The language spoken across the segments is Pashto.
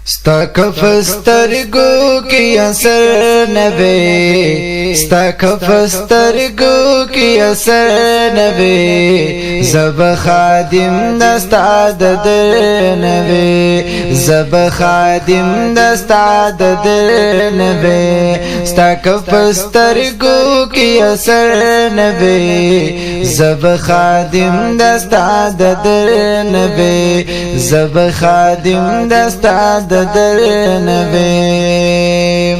ستا کف سترگو کی اثر نبی ستا کف سترگو کی اثر نبی زب خادم دستا در نبی زب خادم دستا در نبی ستا کف سترگو کی اثر نبی زب خادم دستا در نبی زب خادم دستا در نبی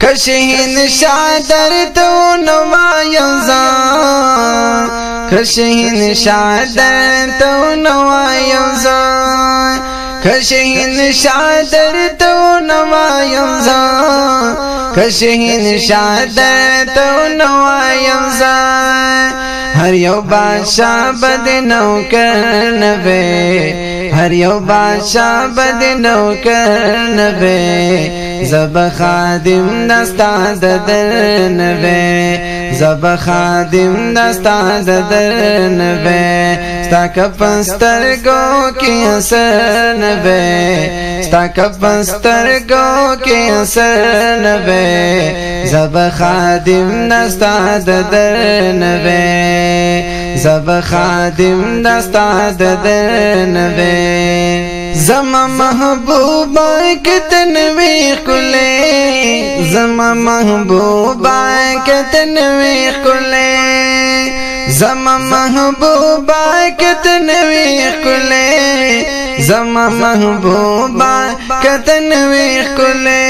کشین شادر تو نوایم زان کشین شادر تو نوایم زان کشین شادر تو نوایم زان کشین شادر تو نوایم زان ہر یو بادشاہ بد نوکر نبی ہر یو بادشاہ بد نوکر نبی زب خادم دستا در نبی زب خادم دستا در نبی ستا کپستر گو کی اثر نبی ستا کپستر گو کی اثر نبی زب خادم دستا در نبی زب خادم دستا در نبی زما محبوبا کتنوی کلے زما محبوبا کتنوی کلے زما محبوبا کتنوی کلے زما محبوبا کتنوی کلے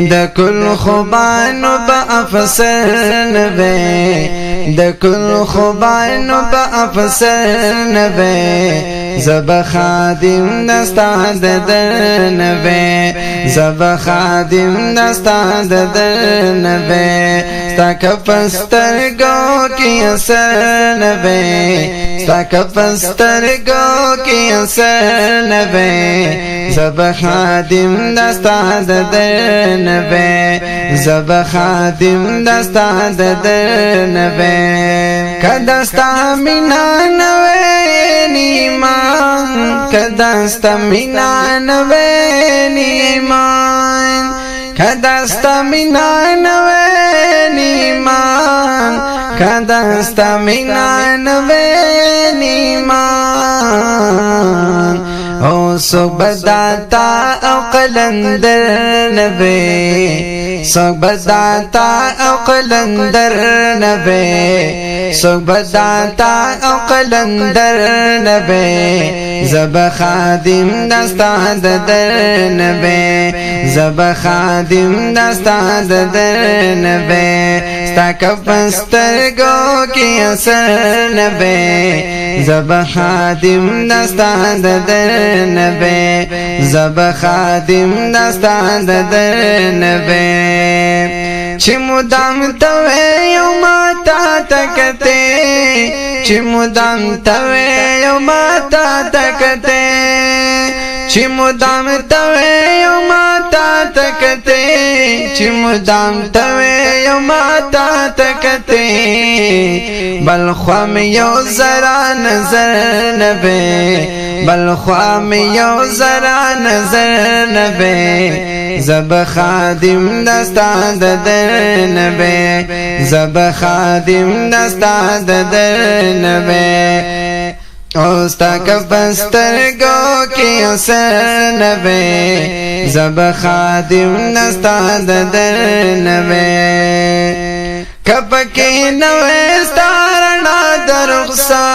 دا کل خوبانو با افسر نبی دا کل خوبانو با افسر نبی زب خادم دستا در نبی زب خادم دستا در نبی ستا کپستر گو کی اثر نبی ستا کپستر گو کی اثر نبی زب خادم دستا در نبی زب خادم دستا در نبی کدستا مینا نوی نیمان کدستا مینا نوی نیمان کدستا مینا نوی نیمان کدستا مینا نوی نیمان او سوک بداتا او قلندر نبی سوک بداتا او قلندر نبی سوک بداتا او قلندر نبی زب خادم دستا در نبی زب خادم دستا در نبی ستا کپستر گو کی اثر نبی زب خادم دستا در نبی زب خادم دستا در نبی چی مدام توی یو ماتا تکتے چی مدام توی یو ماتا تکتے چی مدام توی یو ماتا تکتے چی مدام توی یو ماتا تکتے بل خوام یو ذرا نظر نبی بل خوام یو ذرا نظر نبی زب خادم دستا در نبی زب خادم دستا در نبی اوستا کپستر گو کی اثر نبی زب خادم دستا در نبی کپکی نوی ستارنا در رخسار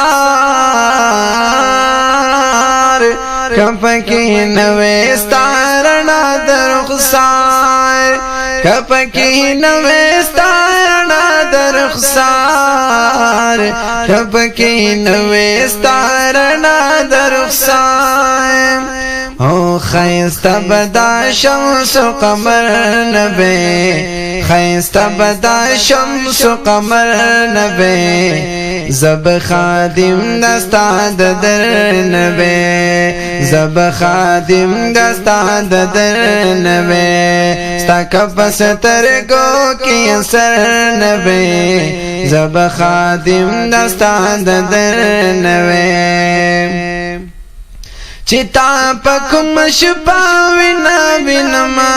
کپکی نوی ستارنا در رخسار کپکی نوی ستارنا در رخسار کپکی نوی ستارنا در رخسار او خیستا بدا شمس و قمر نبی خیستا بدا شمس و قمر نبی زب خادم دستا در نبی زب خادم دستا در نبی ستا کپستر گو کی اثر نبی زب خادم دستا در نبی چتا پکم شپا وینا وینما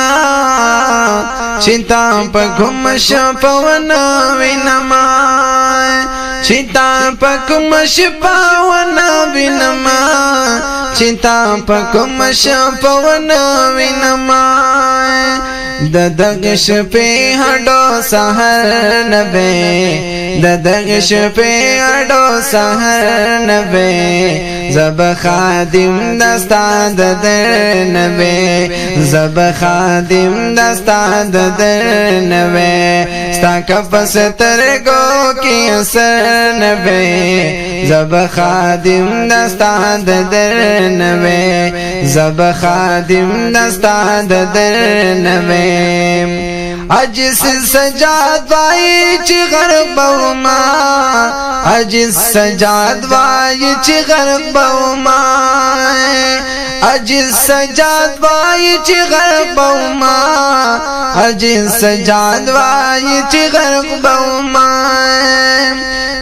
چتا پکم شپا وینا وینما چتا پکم شپا وینا وینما چتا پکم شپا وینا وینما ددغ شپې هډو سحر نبی ددغ شپې هډو سحر نبی زب خادم دستا د نبی زب خادم دستا د نبی ستا کفس ترګو کې اثر نبی زب خادم دستا د نبی زب خادم دستا د نبی عجز سجاد وای چی غرق بوما عجز سجاد وای چی غرق بوما عجز سجاد وای چی غرق بوما عجز سجاد وای چی غرق بوما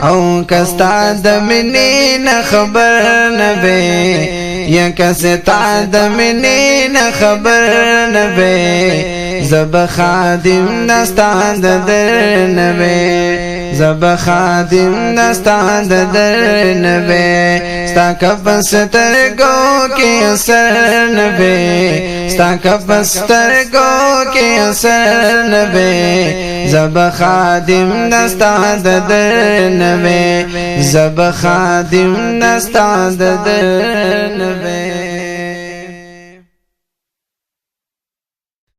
او کستا د منی نه خبر نبی یا کستا د منی نه خبر نبی زب خادم دستا د نبی زب خادم دستا د نبی ستا کفس ترګو کې اثر نبی ستا کفس ترګو کې اثر نبی زب خادم دستا د نبی زب خادم دستا د نبی